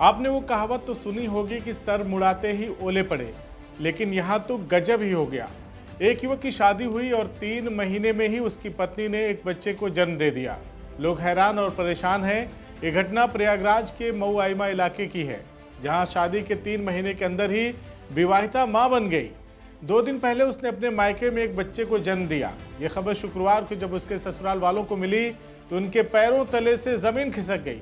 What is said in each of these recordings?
आपने वो कहावत तो सुनी होगी कि सर मुड़ाते ही ओले पड़े, लेकिन यहाँ तो गजब ही हो गया। एक युवक की शादी हुई और 3 महीने में ही उसकी पत्नी ने एक बच्चे को जन्म दे दिया। लोग हैरान और परेशान हैं। ये घटना प्रयागराज के मऊ आइमा इलाके की है, जहां शादी के 3 महीने के अंदर ही विवाहिता मां बन गई। 2 दिन पहले उसने अपने मायके में एक बच्चे को जन्म दिया। ये खबर शुक्रवार को जब उसके ससुराल वालों को मिली तो उनके पैरों तले से जमीन खिसक गई।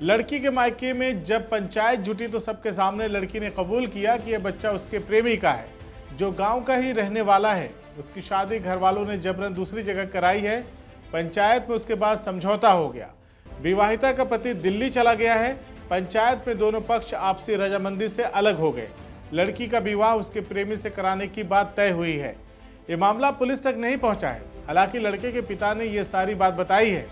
लड़की के मायके में जब पंचायत जुटी तो सबके सामने लड़की ने कबूल किया कि यह बच्चा उसके प्रेमी का है, जो गांव का ही रहने वाला है। उसकी शादी घर वालों ने जबरन दूसरी जगह कराई है। पंचायत में उसके बाद समझौता हो गया। विवाहिता का पति दिल्ली चला गया है। पंचायत में दोनों पक्ष आपसी रजामंदी से अलग हो गए। लड़की का विवाह उसके प्रेमी से कराने की बात तय हुई है। ये मामला पुलिस तक नहीं पहुंचा है। हालांकि लड़के के पिता ने यह सारी बात बताई है।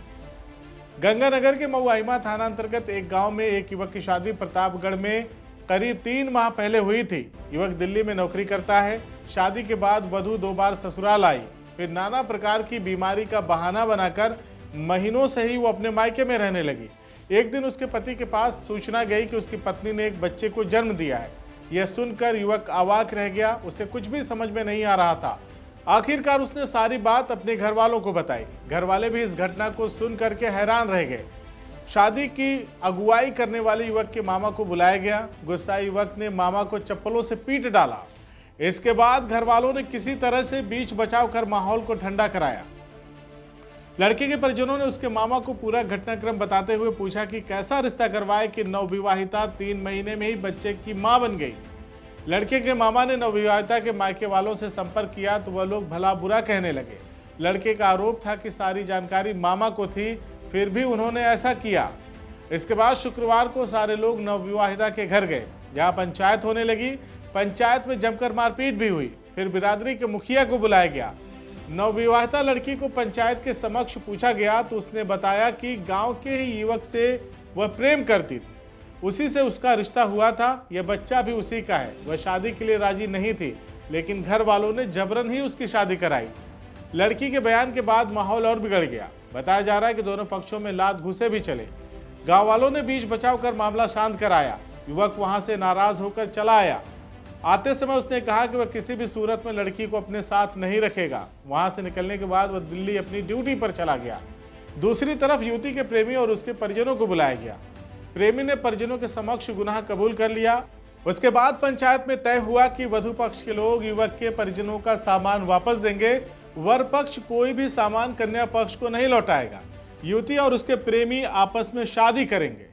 गंगानगर के मऊ आइमा थाना अंतर्गत एक गांव में एक युवक की शादी प्रतापगढ़ में करीब 3 माह पहले हुई थी। युवक दिल्ली में नौकरी करता है। शादी के बाद वधू 2 बार ससुराल आई, फिर नाना प्रकार की बीमारी का बहाना बनाकर महीनों से ही वो अपने मायके में रहने लगी। एक दिन उसके पति के पास सूचना गई कि उसकी पत्नी ने एक बच्चे को जन्म दिया है। यह सुनकर युवक अवाक रह गया। उसे कुछ भी समझ में नहीं आ रहा था। आखिरकार उसने सारी बात अपने घर वालों को बताई। घर वाले भी इस घटना को सुन करके हैरान रह गए। शादी की अगुवाई करने वाले युवक के मामा को बुलाया गया। गुस्साए युवक ने मामा को चप्पलों से पीट डाला। इसके बाद घर वालों ने किसी तरह से बीच बचाव कर माहौल को ठंडा कराया। लड़के के परिजनों ने उसके मामा को पूरा घटनाक्रम बताते हुए पूछा कि कैसा रिश्ता करवाए कि नवविवाहिता 3 महीने में ही बच्चे की मां बन गई। लड़के के मामा ने नवविवाहिता के मायके वालों से संपर्क किया तो वह लोग भला बुरा कहने लगे। लड़के का आरोप था कि सारी जानकारी मामा को थी, फिर भी उन्होंने ऐसा किया। इसके बाद शुक्रवार को सारे लोग नवविवाहिता के घर गए, जहां पंचायत होने लगी। पंचायत में जमकर मारपीट भी हुई। फिर बिरादरी के मुखिया को बुलाया गया। नवविवाहिता लड़की को पंचायत के समक्ष पूछा गया तो उसने बताया कि गांव के ही युवक से वह प्रेम करती थी, उसी से उसका रिश्ता हुआ था। यह बच्चा भी उसी का है। वह शादी के लिए राजी नहीं थी, लेकिन घर वालों ने जबरन ही उसकी शादी कराई। लड़की के बयान के बाद माहौल और बिगड़ गया। बताया जा रहा है कि दोनों पक्षों में लात घूसे भी चले। गांव वालों ने बीच बचाव कर मामला शांत कराया। युवक वहां से नाराज होकर चला आया। आते समय उसने कहा कि वह किसी भी सूरत में लड़की को अपने साथ नहीं रखेगा। वहां से निकलने के बाद वह दिल्ली अपनी ड्यूटी पर चला गया। दूसरी तरफ युवती के प्रेमी और उसके परिजनों को बुलाया गया। प्रेमी ने परिजनों के समक्ष गुनाह कबूल कर लिया। उसके बाद पंचायत में तय हुआ कि वधू पक्ष के लोग युवक के परिजनों का सामान वापस देंगे। वर पक्ष कोई भी सामान कन्या पक्ष को नहीं लौटाएगा। युवती और उसके प्रेमी आपस में शादी करेंगे।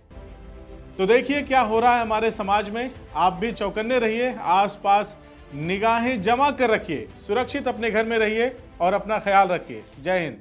तो देखिए क्या हो रहा है हमारे समाज में। आप भी चौकन्ने रहिए, आसपास निगाहें जमा कर रखिए, सुरक्षित अपने घर में रहिए और अपना ख्याल रखिए। जय हिंद।